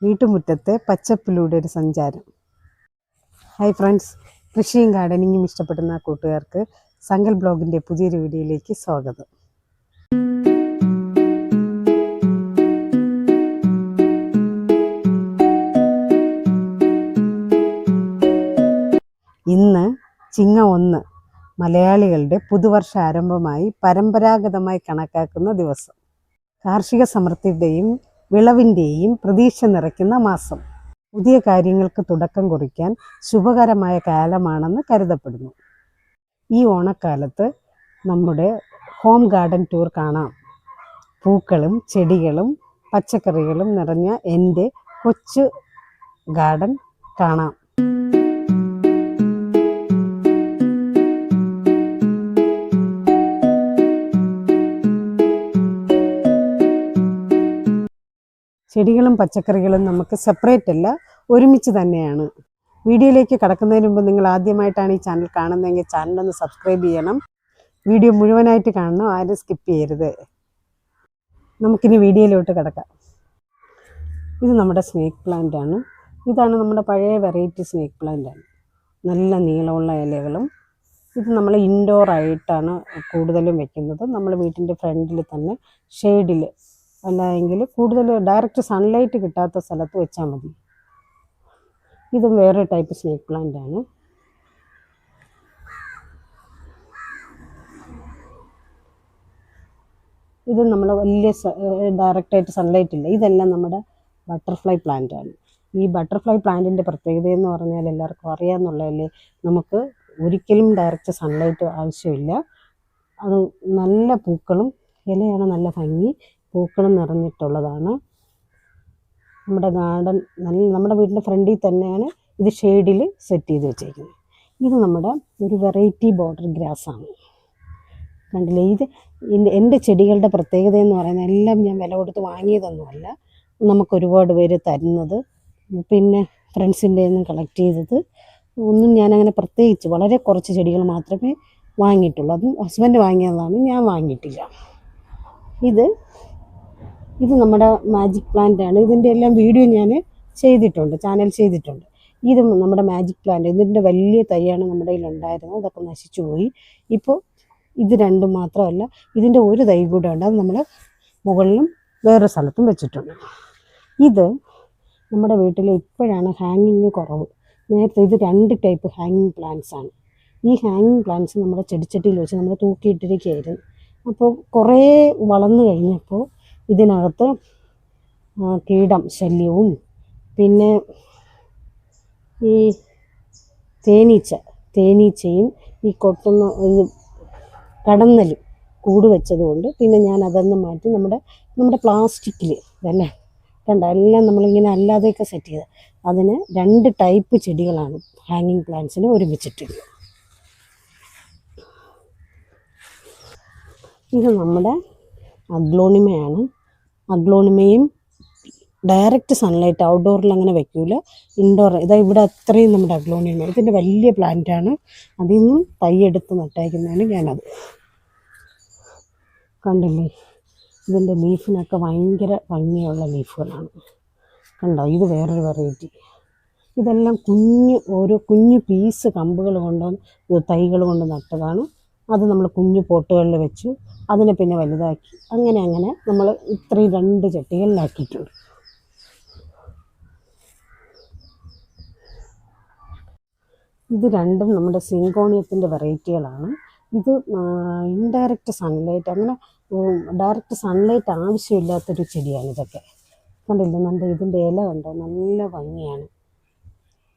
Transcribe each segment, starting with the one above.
വീട്ടുമുറ്റത്തെ പച്ചപ്പിലൂടെ ഒരു സഞ്ചാരം. ഹായ് ഫ്രണ്ട്സ്, കൃഷിയും ഗാർഡനിങ്ങും ഇഷ്ടപ്പെടുന്ന കൂട്ടുകാർക്ക് സങ്കൽ ബ്ലോഗിൻ്റെ പുതിയൊരു വീഡിയോയിലേക്ക് സ്വാഗതം. ഇന്ന് ചിങ്ങം 1, മലയാളികളുടെ പുതുവർഷ ആരംഭമായി പരമ്പരാഗതമായി കണക്കാക്കുന്ന ദിവസം. കാർഷിക സമൃദ്ധിയുടെയും വിളവിൻ്റെയും പ്രതീക്ഷ നിറയ്ക്കുന്ന മാസം. പുതിയ കാര്യങ്ങൾക്ക് തുടക്കം കുറിക്കാൻ ശുഭകരമായ കാലമാണെന്ന് കരുതപ്പെടുന്നു. ഈ ഓണക്കാലത്ത് നമ്മുടെ ഹോം ഗാർഡൻ ടൂർ കാണാം. പൂക്കളും ചെടികളും പച്ചക്കറികളും നിറഞ്ഞ എൻ്റെ കൊച്ചു ഗാർഡൻ കാണാം. ചെടികളും പച്ചക്കറികളും നമുക്ക് സെപ്പറേറ്റ് അല്ല, ഒരുമിച്ച് തന്നെയാണ്. വീഡിയോയിലേക്ക് കടക്കുന്നതിന് മുമ്പ് നിങ്ങൾ ആദ്യമായിട്ടാണ് ഈ ചാനൽ കാണുന്നതെങ്കിൽ ചാനലൊന്ന് സബ്സ്ക്രൈബ് ചെയ്യണം. വീഡിയോ മുഴുവനായിട്ട് കാണണം, ആരും സ്കിപ്പ് ചെയ്യരുത്. നമുക്കിനി വീഡിയോയിലോട്ട് കിടക്കാം. ഇത് നമ്മുടെ സ്നേക്ക് പ്ലാന്റ് ആണ്. ഇതാണ് നമ്മുടെ പഴയ വെറൈറ്റി സ്നേക്ക് പ്ലാന്റ് ആണ്. നല്ല നീളമുള്ള ഇലകളും. ഇത് നമ്മൾ ഇൻഡോർ ആയിട്ടാണ് കൂടുതലും വെക്കുന്നത്. നമ്മൾ വീട്ടിൻ്റെ ഫ്രണ്ടിൽ തന്നെ ഷെയ്ഡിൽ, അല്ലെങ്കിൽ കൂടുതൽ ഡയറക്റ്റ് സൺലൈറ്റ് കിട്ടാത്ത സ്ഥലത്ത് വെച്ചാൽ മതി. ഇതും വേറെ ടൈപ്പ് സ്നേക്ക് പ്ലാന്റ് ആണ്. ഇത് നമ്മൾ വലിയ ഡയറക്റ്റായിട്ട് സൺലൈറ്റ് ഇല്ല. ഇതെല്ലാം നമ്മുടെ ബട്ടർഫ്ലൈ പ്ലാന്റ് ആണ്. ഈ ബട്ടർഫ്ലൈ പ്ലാന്റിൻ്റെ പ്രത്യേകത എന്ന് പറഞ്ഞാൽ എല്ലാവർക്കും അറിയാമെന്നുള്ളതല്ലേ, നമുക്ക് ഒരിക്കലും ഡയറക്റ്റ് സൺലൈറ്റ് ആവശ്യമില്ല. അത് നല്ല പൂക്കളും ഇലയാണ് നല്ല ഭംഗി, പൂക്കളും നിറഞ്ഞിട്ടുള്ളതാണ്. നമ്മുടെ ഗാർഡൻ നമ്മുടെ വീടിൻ്റെ ഫ്രണ്ടിൽ തന്നെയാണ് ഇത് ഷെയ്ഡിൽ സെറ്റ് ചെയ്ത് വെച്ചേക്കുന്നത്. ഇത് നമ്മുടെ ഒരു വെറൈറ്റി ബോർഡർ ഗ്രാസ് ആണ്. കണ്ടില്ലേ, ഇത് എൻ്റെ ചെടികളുടെ പ്രത്യേകത എന്ന് പറയുന്നത് എല്ലാം ഞാൻ വില കൊടുത്ത് വാങ്ങിയതൊന്നുമല്ല, നമുക്ക് ഒരുപാട് പേര് തരുന്നത്, പിന്നെ ഫ്രണ്ട്സിൻ്റെ ഒന്നും കളക്ട് ചെയ്തത് ഒന്നും ഞാനങ്ങനെ പ്രത്യേകിച്ച് വളരെ കുറച്ച് ചെടികൾ മാത്രമേ വാങ്ങിയിട്ടുള്ളൂ. അതും ഹസ്ബൻഡ് വാങ്ങിയതാണ്, ഞാൻ വാങ്ങിയിട്ടില്ല. ഇത് നമ്മുടെ മാജിക് പ്ലാന്റ് ആണ്. ഇതിൻ്റെ എല്ലാം വീഡിയോ ഞാൻ ചെയ്തിട്ടുണ്ട്, ചാനൽ ചെയ്തിട്ടുണ്ട്. ഇത് നമ്മുടെ മാജിക് പ്ലാന്റ്, ഇതിൻ്റെ വലിയ തൈയാണ് നമ്മുടെ കയ്യിൽ ഉണ്ടായിരുന്നത്, അതൊക്കെ നശിച്ചു പോയി. ഇപ്പോൾ ഇത് രണ്ടും മാത്രമല്ല, ഇതിൻ്റെ ഒരു തൈ കൂടെ ഉണ്ട്. അത് നമ്മൾ മുകളിലും വേറെ സ്ഥലത്തും വെച്ചിട്ടുണ്ട്. ഇത് നമ്മുടെ വീട്ടിൽ ഇപ്പോഴാണ് ഹാങ്ങിങ് കുറവ്. നേരത്തെ ഇത് 2 ടൈപ്പ് ഹാങ്ങിങ് പ്ലാന്റ്സ് ആണ്. ഈ ഹാങ്ങിങ് പ്ലാന്റ്സ് നമ്മുടെ ചെടിച്ചട്ടിയിൽ വെച്ച് നമ്മൾ തൂക്കിയിട്ടിരിക്കുകയായിരുന്നു. അപ്പോൾ കുറേ വളർന്നു കഴിഞ്ഞപ്പോൾ ഇതിനകത്ത് കീടം ശല്യവും പിന്നെ ഈ തേനീച്ചയും ഈ കൊട്ടുന്ന കടന്നലും കൂട് വെച്ചതുകൊണ്ട് പിന്നെ ഞാൻ അതൊന്ന് മാറ്റി നമ്മുടെ പ്ലാസ്റ്റിക്കിൽ ഇതല്ലേ കണ്ട എല്ലാം നമ്മളിങ്ങനെ അല്ലാതെയൊക്കെ സെറ്റ് ചെയ്ത് അതിന് 2 ടൈപ്പ് ചെടികളാണ് ഹാങ്ങിങ് പ്ലാന്റ്സിന് ഒരുമിച്ചിട്ടുള്ളത്. ഇത് നമ്മുടെ അഗ്ലോണിമയാണ്. അഗ്ലോണിമയും ഡയറക്റ്റ് സൺലൈറ്റ് ഔട്ട്ഡോറിൽ അങ്ങനെ വെക്കൂല, ഇൻഡോർ. ഇവിടെ അത്രയും നമ്മുടെ അഗ്ലോണിമ, ഇതിൻ്റെ വലിയ പ്ലാന്റാണ്. അതിൽ നിന്നും തൈയെടുത്ത് നട്ടേക്കുന്നതാണ് ഞാനത്. കണ്ടില്ലേ, ഇതിൻ്റെ ലീഫിനൊക്കെ ഭയങ്കര ഭംഗിയുള്ള ലീഫുകളാണ്. കണ്ടോ, ഇത് വേറൊരു വെറൈറ്റി. ഇതെല്ലാം ഓരോ കുഞ്ഞു പീസ് കമ്പുകൾ കൊണ്ട് തൈകൾ കൊണ്ട് നട്ടതാണ്. അത് നമ്മൾ കുഞ്ഞു പോട്ടുകളിൽ വെച്ചു, അതിനെ പിന്നെ വലുതാക്കി, അങ്ങനെ നമ്മൾ ഇത്രയും 2 ചട്ടികളിലാക്കിയിട്ടുണ്ട്. ഇത് രണ്ടും നമ്മുടെ സിങ്കോണിയത്തിൻ്റെ വെറൈറ്റികളാണ്. ഇത് ഇൻഡയറക്റ്റ് സൺലൈറ്റ്, അങ്ങനെ ഡയറക്റ്റ് സൺലൈറ്റ് ആവശ്യമില്ലാത്തൊരു ചെടിയാണ് ഇതൊക്കെ. കണ്ടില്ലേ, നമ്മുടെ ഇതിൻ്റെ ഇല കണ്ടോ, നല്ല ഭംഗിയാണ്.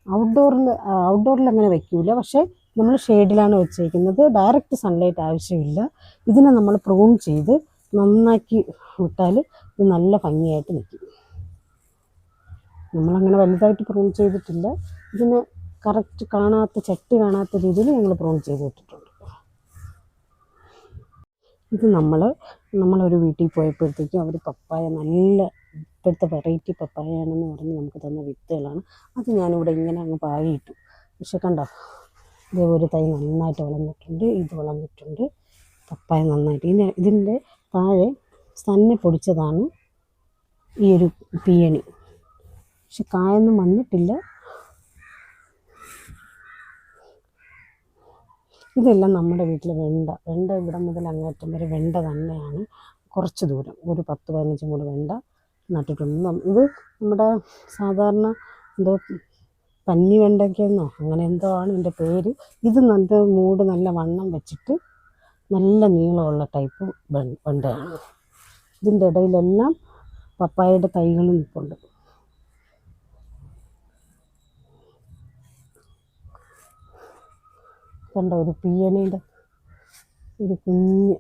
ഔട്ട്ഡോറിൽ അങ്ങനെ വെക്കൂല, പക്ഷേ നമ്മൾ ഷെയ്ഡിലാണ് വെച്ചേക്കുന്നത്. ഡയറക്റ്റ് സൺലൈറ്റ് ആവശ്യമില്ല. ഇതിനെ നമ്മൾ പ്രൂൺ ചെയ്ത് നന്നാക്കി വിട്ടാൽ ഇത് നല്ല ഭംഗിയായിട്ട് നിൽക്കും. നമ്മളങ്ങനെ വലുതായിട്ട് പ്രൂൺ ചെയ്തിട്ടില്ല. ഇതിന് കറക്റ്റ് ചട്ടി കാണാത്ത രീതിയിൽ ഞങ്ങൾ പ്രൂൺ ചെയ്ത് വിട്ടിട്ടുണ്ട്. ഇത് നമ്മളൊരു വീട്ടിൽ പോയപ്പോഴത്തേക്കും അവർ പപ്പായ, നല്ല ഇപ്പോഴത്തെ വെറൈറ്റി പപ്പായയാണെന്ന് പറഞ്ഞ് നമുക്ക് തന്ന വിത്തുകളാണ്. അത് ഞാനിവിടെ ഇങ്ങനെ അങ്ങ് പാകിയിട്ടു. പക്ഷെ കണ്ടോ, ഇത് ഒരു തൈ നന്നായിട്ട് വളർന്നിട്ടുണ്ട്, ഇത് വളർന്നിട്ടുണ്ട്, പപ്പായ നന്നായിട്ട്. ഇതിൻ്റെ താഴെ തന്നെ പൊടിച്ചതാണ് ഈ ഒരു പീയണി. പക്ഷെ കായൊന്നും വന്നിട്ടില്ല. ഇതെല്ലാം നമ്മുടെ വീട്ടിൽ വെണ്ട ഇവിടെ മുതൽ അങ്ങേറ്റം വരെ വെണ്ട തന്നെയാണ്. കുറച്ച് ദൂരം ഒരു 10-15 മൂട് വെണ്ട നട്ടിട്ടുണ്ട്. ഇത് നമ്മുടെ സാധാരണ എന്തോ പന്നി വെണ്ടയ്ക്കെന്നോ അങ്ങനെ എന്തോ ആണ് ഇതിൻ്റെ പേര്. ഇത് നല്ല മൂട് നല്ല വണ്ണം വെച്ചിട്ട് നല്ല നീളമുള്ള ടൈപ്പ് വെണ്ടയാണ്. ഇതിൻ്റെ ഇടയിലെല്ലാം പപ്പായയുടെ തൈകളും നിൽപ്പുണ്ട്. കണ്ടോ, ഒരു പീയണിയുടെ ഒരു കുഞ്ഞ്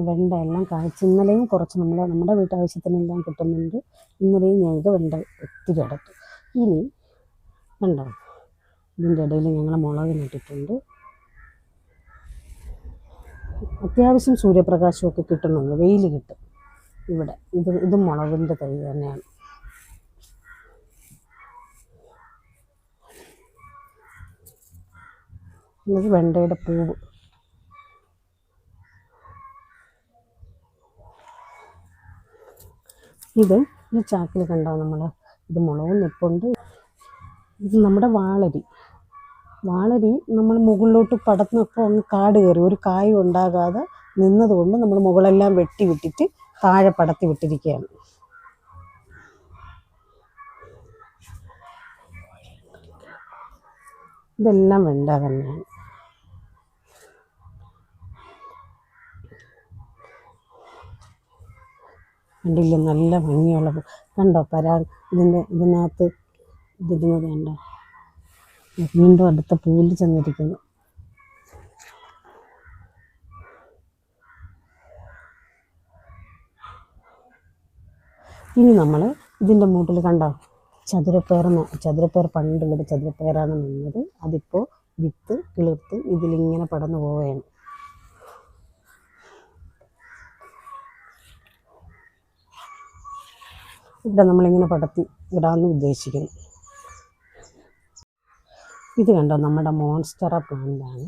വെണ്ട എല്ലാം കായ്ച്ച്. ഇന്നലെയും കുറച്ച് നമ്മുടെ വീട്ടാവശ്യത്തിനെല്ലാം കിട്ടുന്നുണ്ട്. ഇന്നലെയും ഞങ്ങൾക്ക് വെണ്ട ഒത്തിരി അടച്ചു. ഇനി കണ്ടോ, ഇതിൻ്റെ ഇടയിൽ ഞങ്ങൾ മുളക് നട്ടിട്ടുണ്ട്. അത്യാവശ്യം സൂര്യപ്രകാശമൊക്കെ കിട്ടുന്നുണ്ട്, വെയിൽ കിട്ടും ഇവിടെ. ഇത് മുളകിൻ്റെ തൈ തന്നെയാണ്. ഇത് വെണ്ടയുടെ പൂവ്. ഇത് ഈ ചാക്കിൽ കണ്ടോ നമ്മൾ, ഇത് മുളകും നിൽപ്പുണ്ട്. ഇത് നമ്മുടെ വാളരി നമ്മൾ മുകളിലോട്ട് പടർന്നപ്പോൾ ഒന്ന് കാട് കയറി ഒരു കായും ഉണ്ടാകാതെ നിന്നതുകൊണ്ട് നമ്മൾ മുകളെല്ലാം വെട്ടിവിട്ടിട്ട് താഴെ പടത്തി വിട്ടിരിക്കുകയാണ്. ഇതെല്ലാം വെണ്ട തന്നെയാണ്. കണ്ടില്ലേ, നല്ല ഭംഗിയുള്ളത് കണ്ടോ. ഇതിനകത്ത് ഇതിരുന്നത് കണ്ടോ, വീണ്ടും അടുത്ത പൂവിൽ ചെന്നിരിക്കുന്നു. ഇനി നമ്മൾ ഇതിൻ്റെ മൂട്ടിൽ കണ്ടോ ചതുരപ്പയർ പണ്ടിവിടെ ചതുരപ്പയറാണ് നിന്നത്. അതിപ്പോൾ വിത്ത് കിളിർത്ത് ഇതിലിങ്ങനെ പടന്നു പോവുകയാണ്. ഇവിടെ നമ്മളിങ്ങനെ പടത്തി ഇടാമെന്ന് ഉദ്ദേശിക്കുന്നു. ഇത് കണ്ടോ, നമ്മുടെ മോൺസ്റ്ററ പ്ലാന്റാണ്.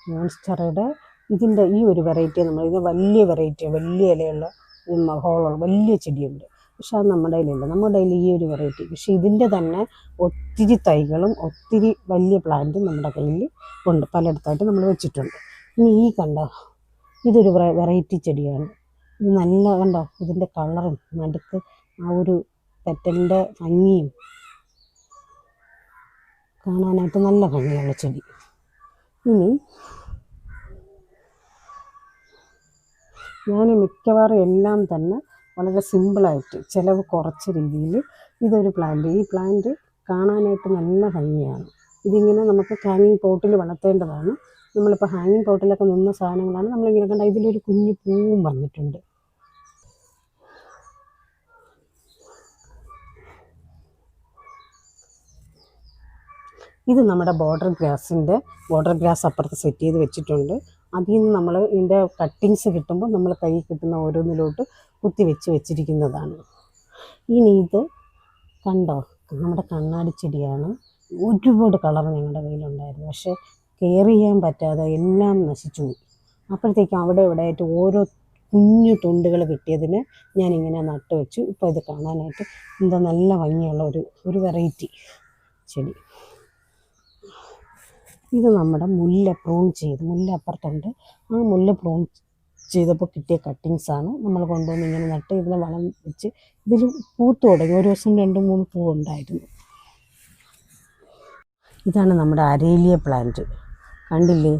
മോൺസ്റ്ററയുടെ ഇതിൻ്റെ ഈ ഒരു വെറൈറ്റി ഇത് വലിയ വെറൈറ്റി, വലിയ ഇലയുള്ള ഹോളുള്ള വലിയ ചെടിയുണ്ട്. പക്ഷെ അത് നമ്മുടെ കയ്യിലില്ല. നമ്മുടെ കയ്യിൽ ഈ ഒരു വെറൈറ്റി. പക്ഷെ ഇതിൻ്റെ തന്നെ ഒത്തിരി തൈകളും ഒത്തിരി വലിയ പ്ലാന്റും നമ്മുടെ കയ്യിൽ ഉണ്ട്, പലയിടത്തായിട്ട് നമ്മൾ വെച്ചിട്ടുണ്ട്. ഇനി ഈ കണ്ടോ, ഇതൊരു വെറൈറ്റി ചെടിയാണ്. ഇത് നല്ല കണ്ടോ, ഇതിൻ്റെ കളറും നടുക്ക് ആ ഒരു പെറ്റലിൻ്റെ ഭംഗിയും കാണാനായിട്ട് നല്ല ഭംഗിയുള്ള ചെടി. ഇനി ഞാൻ മിക്കവാറും എല്ലാം തന്നെ വളരെ സിമ്പിളായിട്ട് ചിലവ് കുറച്ച രീതിയിൽ ഇതൊരു പ്ലാന്റ്. ഈ പ്ലാന്റ് കാണാനായിട്ട് നല്ല ഭംഗിയാണ്. ഇതിങ്ങനെ നമുക്ക് ഹാങ്ങിങ് പോട്ടിൽ വളർത്തേണ്ടതാണ്. നമ്മളിപ്പോൾ ഹാങ്ങിങ് പോട്ടിലൊക്കെ നിന്ന സാധനങ്ങളാണ് നമ്മളിങ്ങനെ കണ്ട. ഇതിലൊരു കുഞ്ഞു പൂവും വന്നിട്ടുണ്ട്. ഇത് നമ്മുടെ ബോർഡർ ഗ്രാസ് അപ്പുറത്ത് സെറ്റ് ചെയ്ത് വെച്ചിട്ടുണ്ട്. അതിൽ നിന്ന് നമ്മൾ ഇതിൻ്റെ കട്ടിങ്സ് കിട്ടുമ്പോൾ നമ്മൾ കൈ കിട്ടുന്ന ഓരോന്നിലോട്ട് കുത്തി വെച്ചിരിക്കുന്നതാണ്. ഇനി ഇത് കണ്ടോ, നമ്മുടെ കണ്ണാടി ചെടിയാണ്. ഒരുപാട് കളർ ഞങ്ങളുടെ കയ്യിലുണ്ടായിരുന്നു, പക്ഷേ കെയർ ചെയ്യാൻ പറ്റാതെ എല്ലാം നശിച്ചു പോയി. അപ്പോഴത്തേക്കും അവിടെ ആയിട്ട് ഓരോ കുഞ്ഞു തുണ്ടുകൾ കിട്ടിയതിന് ഞാനിങ്ങനെ നട്ട് വെച്ചു. ഇപ്പോൾ ഇത് കാണാനായിട്ട് എന്താ നല്ല ഭംഗിയുള്ള ഒരു വെറൈറ്റി ചെടി. ഇത് നമ്മുടെ മുല്ല അപ്പുറത്തുണ്ട്. ആ മുല്ല പ്രൂൺ ചെയ്തപ്പോൾ കിട്ടിയ കട്ടിങ്സാണ് നമ്മൾ കൊണ്ടുവന്ന് ഇങ്ങനെ നട്ട് ഇതിനെ വളം വെച്ച് ഇതിൽ പൂത്ത് തുടങ്ങി. ഒരു ദിവസം 2-3 പൂവുണ്ടായിരുന്നു. ഇതാണ് നമ്മുടെ അരേലിയ പ്ലാന്റ്. കണ്ടില്ലേ,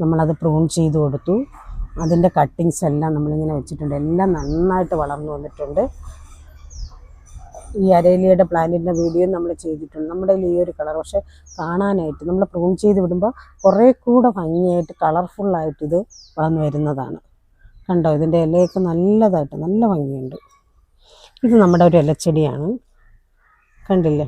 നമ്മളത് പ്രൂൺ ചെയ്ത് കൊടുത്തു. അതിൻ്റെ കട്ടിങ്സ് എല്ലാം നമ്മളിങ്ങനെ വെച്ചിട്ടുണ്ട്. എല്ലാം നന്നായിട്ട് വളർന്നു വന്നിട്ടുണ്ട്. ഈ അരേലിയയുടെ പ്ലാന്റിൻ്റെ വീഡിയോ നമ്മൾ ചെയ്തിട്ടുണ്ട്. നമ്മുടെ ഈ ഒരു കളർ പക്ഷേ കാണാനായിട്ട് നമ്മൾ പ്രൂൺ ചെയ്ത് വിടുമ്പോൾ കുറേ കൂടെ ഭംഗിയായിട്ട് കളർഫുള്ളായിട്ട് ഇത് വളർന്നു വരുന്നതാണ്. കണ്ടോ, ഇതിൻ്റെ ഇലയൊക്കെ നല്ലതായിട്ട് നല്ല ഭംഗിയുണ്ട്. ഇത് നമ്മുടെ ഒരു ഇലച്ചെടിയാണ്, കണ്ടില്ലേ.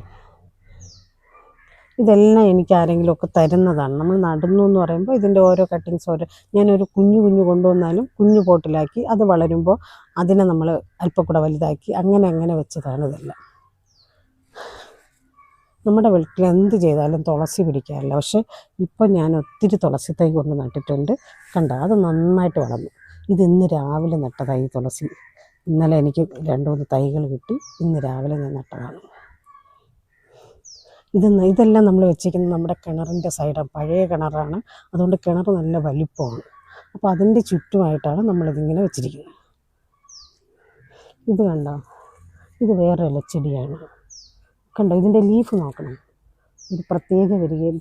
ഇതെല്ലാം എനിക്ക് ആരെങ്കിലുമൊക്കെ തരുന്നതാണ്. നമ്മൾ നടുന്നു എന്ന് പറയുമ്പോൾ ഇതിൻ്റെ ഓരോ കട്ടിങ്സ് ഞാനൊരു കുഞ്ഞു കൊണ്ടുവന്നാലും കുഞ്ഞു പോട്ടിലാക്കി അത് വളരുമ്പോൾ അതിനെ നമ്മൾ അല്പം കൂടെ വലുതാക്കി അങ്ങനെ വെച്ചതാണ് ഇതെല്ലാം. നമ്മുടെ വീട്ടിൽ എന്ത് ചെയ്താലും തുളസി പിടിക്കാറില്ല. പക്ഷേ ഇപ്പം ഞാൻ ഒത്തിരി തുളസി തൈ കൊണ്ട് നട്ടിട്ടുണ്ട്. കണ്ടോ, അത് നന്നായിട്ട് വളർന്നു. ഇത് ഇന്ന് രാവിലെ നട്ടതായി തുളസി. ഇന്നലെ എനിക്ക് 2-3 തൈകൾ കിട്ടി. ഇന്ന് രാവിലെ ഞാൻ നട്ടതാണ്. ഇതെല്ലാം നമ്മൾ വെച്ചിരിക്കുന്നത് നമ്മുടെ കിണറിൻ്റെ സൈഡാണ്. പഴയ കിണറാണ്, അതുകൊണ്ട് കിണർ നല്ല വലിപ്പമാണ്. അപ്പോൾ അതിൻ്റെ ചുറ്റുമായിട്ടാണ് നമ്മളിതിങ്ങനെ വെച്ചിരിക്കുന്നത്. ഇത് കണ്ടോ, ഇത് വേറെ ഇലച്ചെടിയാണ്. കണ്ടോ, ഇതിൻ്റെ ലീഫ് നോക്കണം. ഒരു പ്രത്യേക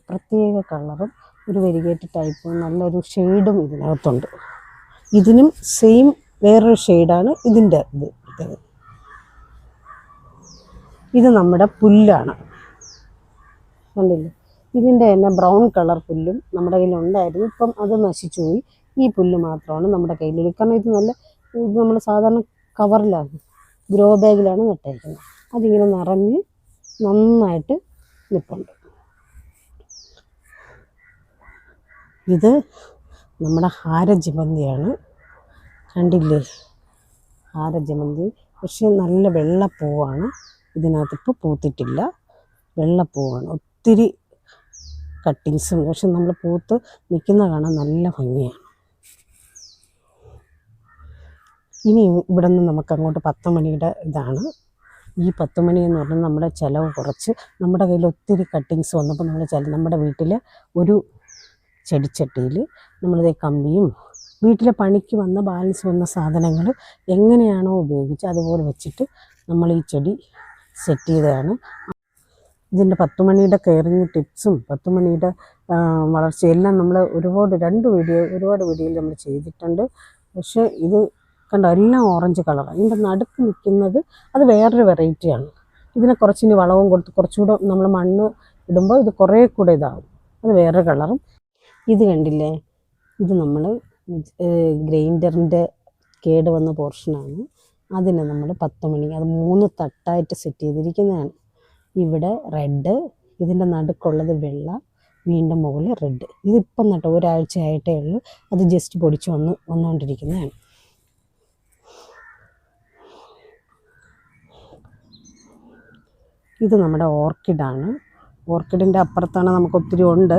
പ്രത്യേക കളറും ഒരു വെരിഗേറ്റ് ടൈപ്പും നല്ലൊരു ഷെയ്ഡും ഇതിനകത്തുണ്ട്. ഇതിനും സെയിം വേറൊരു ഷെയ്ഡാണ് ഇതിൻ്റെ ഇത്. ഇത് നമ്മുടെ പുല്ലാണ്, കണ്ടില്ലേ? ഇതിൻ്റെ തന്നെ ബ്രൗൺ കളർ പുല്ലും നമ്മുടെ കയ്യിലുണ്ടായിരുന്നു. ഇപ്പം അത് നശിച്ചു പോയി. ഈ പുല്ല് മാത്രമാണ് നമ്മുടെ കയ്യിലുള്ളത്. കാരണം ഇത് നമ്മൾ സാധാരണ കവറിലാണ്, ഗ്രോ ബാഗിലാണ് നട്ടേക്കുന്നത്. അതിങ്ങനെ നിറഞ്ഞ് നന്നായിട്ട് നിൽപ്പുണ്ട്. ഇത് നമ്മുടെ ഹാരജമന്തിയാണ്, കണ്ടില്ലേ? ഹാരജമന്തി, പക്ഷേ നല്ല വെള്ളപ്പൂവാണ്. ഇതിനകത്ത് ഇപ്പോൾ പൂത്തിട്ടില്ല, വെള്ളപ്പൂവാണ്. ഒത്തിരി കട്ടിങ്സും, പക്ഷെ നമ്മൾ പൂത്ത് നിൽക്കുന്ന കാണാൻ നല്ല ഭംഗിയാണ്. ഇനി ഇവിടെ നിന്ന് നമുക്ക് അങ്ങോട്ട് 10 മണിയുടെ ഇതാണ്. ഈ 10 മണി എന്ന് പറഞ്ഞാൽ നമ്മുടെ ചിലവ് കുറച്ച്, നമ്മുടെ കയ്യിൽ ഒത്തിരി കട്ടിങ്സ് വന്നപ്പോൾ നമ്മുടെ വീട്ടിൽ ഒരു ചെടിച്ചട്ടിയിൽ നമ്മളിതേ കമ്പിയും വീട്ടിലെ പണിക്ക് വന്ന ബാലൻസ് വന്ന സാധനങ്ങൾ എങ്ങനെയാണോ ഉപയോഗിച്ച് അതുപോലെ വെച്ചിട്ട് നമ്മൾ ഈ ചെടി സെറ്റ് ചെയ്തതാണ്. ഇതിൻ്റെ 10 മണിയുടെ കെയറിങ് ടിപ്സും 10 മണിയുടെ വളർച്ചയെല്ലാം നമ്മൾ ഒരുപാട് വീഡിയോയിൽ നമ്മൾ ചെയ്തിട്ടുണ്ട്. പക്ഷേ ഇത് കണ്ടോ, എല്ലാം ഓറഞ്ച് കളറാണ്. ഇതിൻ്റെ നടുക്ക് നിൽക്കുന്നത് അത് വേറൊരു വെറൈറ്റിയാണ്. ഇതിനെ കുറച്ചിനി വളവും കൊടുത്ത് കുറച്ചുകൂടെ നമ്മൾ മണ്ണ് ഇടുമ്പോൾ ഇത് കുറേ കൂടെ ഇതാകും, അത് വേറൊരു കളറും. ഇത് കണ്ടില്ലേ, ഇത് നമ്മൾ ഗ്രൈൻഡറിൻ്റെ കേട് വന്ന പോർഷനാണ്. അതിനെ നമ്മൾ 10 മണി, അത് 3 തട്ടായിട്ട് സെറ്റ് ചെയ്തിരിക്കുന്നതാണ്. ഇവിടെ റെഡ്, ഇതിൻ്റെ നടുക്കുള്ളത് വെള്ള, വീണ്ടും മുകളിൽ റെഡ്. ഇതിപ്പം നട്ടോ ഒരാഴ്ച ആയിട്ടേ ഉള്ളൂ. അത് ജസ്റ്റ് പൊടിച്ച് വന്നുകൊണ്ടിരിക്കുന്നതാണ്. ഇത് നമ്മുടെ ഓർക്കിഡാണ്. ഓർക്കിഡിൻ്റെ അപ്പുറത്താണ്, നമുക്ക് ഒത്തിരി ഉണ്ട്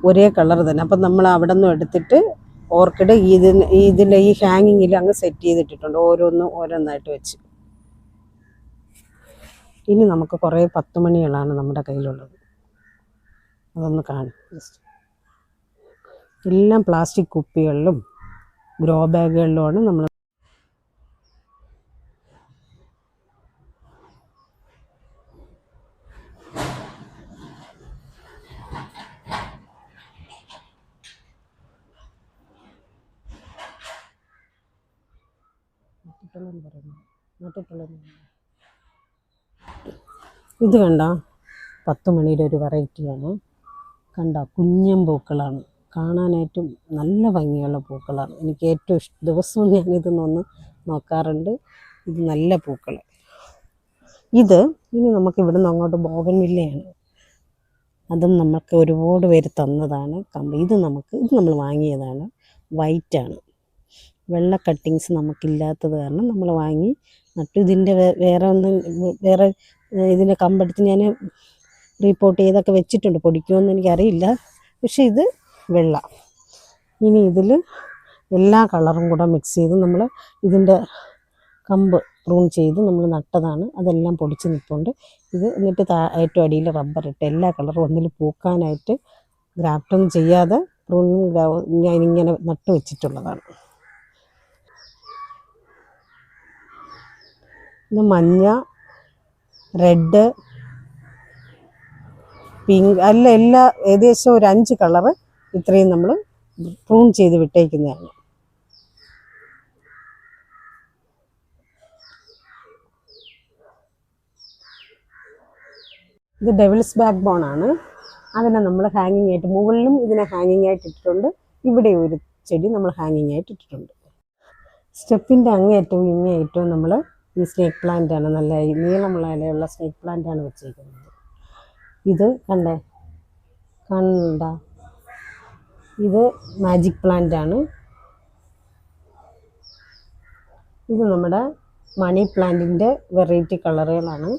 ഒരേ കളർ തന്നെ. അപ്പം നമ്മൾ അവിടെ നിന്നും എടുത്തിട്ട് ഓർക്കിഡ് ഇതിൻ്റെ ഈ ഹാങ്ങിങ്ങിൽ അങ്ങ് സെറ്റ് ചെയ്തിട്ടിട്ടുണ്ട്, ഓരോന്നായിട്ട് വെച്ച്. ഇനി നമുക്ക് കുറേ 10 മണികളാണ് നമ്മുടെ കയ്യിലുള്ളത്. അതൊന്ന് കാണും. എല്ലാം പ്ലാസ്റ്റിക് കുപ്പികളിലും ഗ്രോ ബാഗുകളിലുമാണ് നമ്മൾ. ഇത് കണ്ടോ, 10 മണിയുടെ ഒരു വെറൈറ്റിയാണ്. കണ്ടോ, കുഞ്ഞൻ പൂക്കളാണ്, കാണാനായിട്ടും നല്ല ഭംഗിയുള്ള പൂക്കളാണ്. എനിക്ക് ഏറ്റവും ദിവസവും ഞാനിതൊന്ന് നോക്കാറുണ്ട്. ഇത് നല്ല പൂക്കൾ. ഇനി നമുക്ക് ഇവിടുന്ന് അങ്ങോട്ട് ബോഗൺവില്ലയാണ്. അതും നമുക്ക് ഒരുപാട് പേര് തന്നതാണ്. ഇത് നമ്മൾ വാങ്ങിയതാണ്. വൈറ്റാണ്, വെള്ള കട്ടിങ്സ് നമുക്കില്ലാത്തത് കാരണം നമ്മൾ വാങ്ങി നട്ടു. ഇതിൻ്റെ വേറെ ഇതിൻ്റെ കമ്പെടുത്ത് ഞാൻ റിപ്പോർട്ട് ചെയ്തൊക്കെ വെച്ചിട്ടുണ്ട്, പൊടിക്കുമെന്ന് എനിക്കറിയില്ല. പക്ഷേ ഇത് വെള്ള. ഇനി ഇതിൽ എല്ലാ കളറും കൂടെ മിക്സ് ചെയ്ത് നമ്മൾ ഇതിൻ്റെ കമ്പ് പ്രൂൺ ചെയ്ത് നമ്മൾ നട്ടതാണ്. അതെല്ലാം പൊടിച്ച് നിൽപ്പുണ്ട്. ഇത് എന്നിട്ട് ഏറ്റവും അടിയിൽ റബ്ബറിട്ട് എല്ലാ കളറും ഒന്നിൽ പൂക്കാനായിട്ട് ഗ്രാഫ്റ്റൊന്നും ചെയ്യാതെ ഞാനിങ്ങനെ നട്ട് വെച്ചിട്ടുള്ളതാണ്. ഇത് മഞ്ഞ, റെഡ്, പിങ്ക് ഏകദേശം ഒരു 5 കളറ് ഇത്രയും നമ്മൾ പ്രൂൺ ചെയ്ത് വിട്ടേക്കുന്നതാണ്. ഇത് ഡെവിൾസ് ബാക്ക് ബോൺ ആണ്. അതിനെ നമ്മൾ ഹാങ്ങിങ് ആയിട്ട് മുകളിലും ഇതിനെ ഹാങ്ങിങ് ആയിട്ട് ഇട്ടിട്ടുണ്ട്. ഇവിടെ ഒരു ചെടി നമ്മൾ ഹാങ്ങിങ് ആയിട്ട് ഇട്ടിട്ടുണ്ട്. സ്റ്റെപ്പിൻ്റെ അങ്ങേയറ്റവും ഇങ്ങേയറ്റവും നമ്മൾ ഈ സ്നേക്ക് പ്ലാന്റ് ആണ്, നല്ല നീളമുള്ള ഇലയുള്ള സ്നേക്ക് പ്ലാന്റ് ആണ് വെച്ചേക്കുന്നത്. ഇത് കണ്ട, ഇത് മാജിക് പ്ലാന്റ് ആണ്. ഇത് നമ്മുടെ മണി പ്ലാന്റിൻ്റെ വെറൈറ്റി കളറുകളാണ്.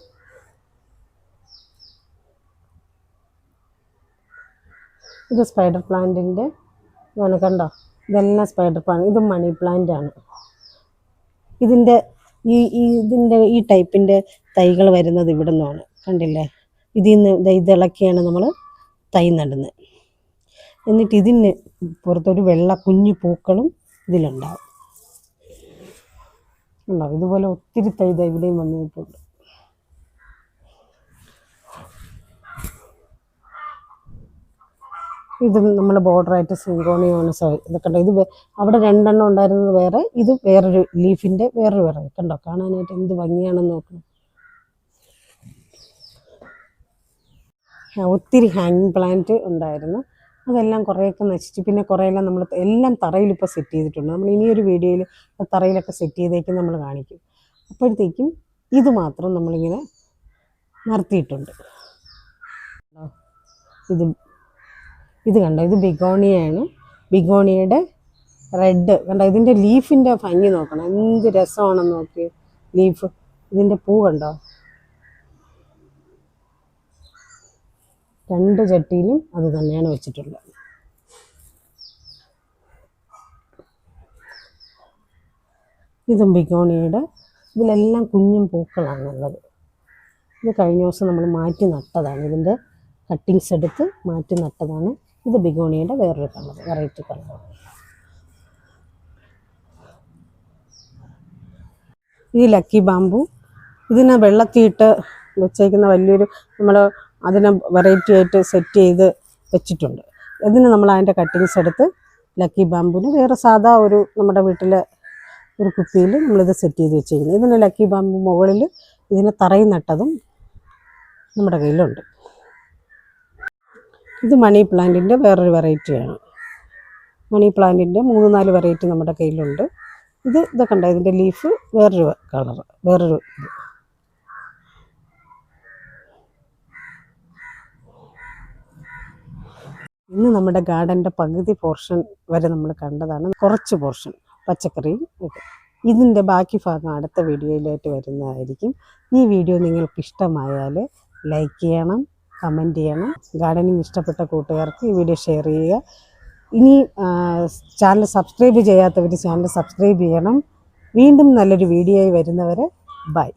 ഇത് സ്പൈഡർ പ്ലാന്റിൻ്റെ ഇതാണ്, കണ്ടോ, ഇതെല്ലാം സ്പൈഡർ പ്ലാന്റ്. ഇത് മണി പ്ലാന്റ് ആണ്. ഇതിൻ്റെ ഇതിൻ്റെ ഈ ടൈപ്പിൻ്റെ തൈകൾ വരുന്നത് ഇവിടെ നിന്നാണ്, കണ്ടില്ലേ? ഇതിൽ നിന്ന് ഇതിളക്കിയാണ് നമ്മൾ തൈ നടുന്നത്. എന്നിട്ട് ഇതിന് പുറത്തൊരു വെള്ള കുഞ്ഞു പൂക്കളും ഇതിലുണ്ടാവും. ഉണ്ടാവും ഇതുപോലെ ഒത്തിരി തൈ ഇവിടെയും വന്നിട്ടുണ്ട്. ഇത് നമ്മൾ ബോർഡറായിട്ട് സിങ്കോണിയാണ് ഇതൊക്കെ ഉണ്ടോ. ഇത് അവിടെ 2 എണ്ണം ഉണ്ടായിരുന്നത് വേറെ, ഇത് വേറൊരു ലീഫിൻ്റെ വേറൊരു വേറെ. കണ്ടോ, കാണാനായിട്ട് എന്ത് ഭംഗിയാണെന്ന് നോക്കണം. ഒത്തിരി ഹാങ്ങിങ് പ്ലാന്റ് ഉണ്ടായിരുന്നു, അതെല്ലാം കുറേയൊക്കെ നശിച്ചു. പിന്നെ കുറേയെല്ലാം നമ്മൾ എല്ലാം തറയിലിപ്പോൾ സെറ്റ് ചെയ്തിട്ടുണ്ട്. നമ്മൾ ഇനിയൊരു വീഡിയോയിൽ തറയിലൊക്കെ സെറ്റ് ചെയ്തേക്കും നമ്മൾ കാണിക്കും. അപ്പോഴത്തേക്കും ഇത് മാത്രം നമ്മളിങ്ങനെ നിർത്തിയിട്ടുണ്ട്. ഇത് കണ്ടോ, ഇത് ബിഗോണിയാണ്. ബിഗോണിയുടെ റെഡ് കണ്ടോ. ഇതിൻ്റെ ലീഫിൻ്റെ ഭംഗി നോക്കണം, എന്ത് രസമാണെന്ന് നോക്കി. ലീഫ് ഇതിൻ്റെ പൂ കണ്ടോ. 2 ചട്ടിയിലും അത് തന്നെയാണ് വെച്ചിട്ടുള്ളത്. ഇതും ബിഗോണിയുടെ, ഇതിലെല്ലാം കുഞ്ഞും പൂക്കളാണുള്ളത്. ഇത് കഴിഞ്ഞ ദിവസം നമ്മൾ മാറ്റി നട്ടതാണ്. ഇതിൻ്റെ കട്ടിങ്സ് എടുത്ത് മാറ്റി നട്ടതാണ്. ഇത് ബിഗോണിയുടെ വേറൊരു കളർ, വെറൈറ്റി കളർ. ഈ ലക്കി ബാമ്പു, ഇതിനെ വെള്ളത്തിയിട്ട് വെച്ചേക്കുന്ന വലിയൊരു, നമ്മൾ അതിനെ വെറൈറ്റി ആയിട്ട് സെറ്റ് ചെയ്ത് വെച്ചിട്ടുണ്ട്. ഇതിന് നമ്മൾ അതിൻ്റെ കട്ടിങ്സ് എടുത്ത് ലക്കി ബാമ്പുവിന് വേറെ സാധാ ഒരു നമ്മുടെ വീട്ടിലെ ഒരു കുപ്പിയിൽ നമ്മളിത് സെറ്റ് ചെയ്ത് വെച്ചിരിക്കുന്നത്. ഇതിന് ലക്കി ബാമ്പു മുകളിൽ ഇതിനെ തറയിൽ നട്ടതും നമ്മുടെ കയ്യിലുണ്ട്. ഇത് മണി പ്ലാന്റിൻ്റെ വേറൊരു വെറൈറ്റിയാണ്. മണി പ്ലാന്റിൻ്റെ 3-4 വെറൈറ്റി നമ്മുടെ കയ്യിലുണ്ട്. ഇതൊക്കെ ഉണ്ട്. ഇതിൻ്റെ ലീഫ് വേറൊരു കളർ, വേറൊരു ഇത്. ഇന്ന് നമ്മുടെ ഗാർഡൻ്റെ പകുതി പോർഷൻ വരെ നമ്മൾ കണ്ടതാണ്, കുറച്ച് പോർഷൻ പച്ചക്കറിയും ഒക്കെ. ഇതിൻ്റെ ബാക്കി ഭാഗം അടുത്ത വീഡിയോയിലായിട്ട് വരുന്നതായിരിക്കും. ഈ വീഡിയോ നിങ്ങൾക്ക് ഇഷ്ടമായാൽ ലൈക്ക് ചെയ്യണം, കമൻറ്റ് ചെയ്യണം. ഗാർഡനിങ് ഇഷ്ടപ്പെട്ട കൂട്ടുകാർക്ക് ഈ വീഡിയോ ഷെയർ ചെയ്യുക. ഇനി ചാനൽ സബ്സ്ക്രൈബ് ചെയ്യാത്തവർ ചാനൽ സബ്സ്ക്രൈബ് ചെയ്യണം. വീണ്ടും നല്ലൊരു വീഡിയോയിൽ വരുന്നവരെ ബൈ.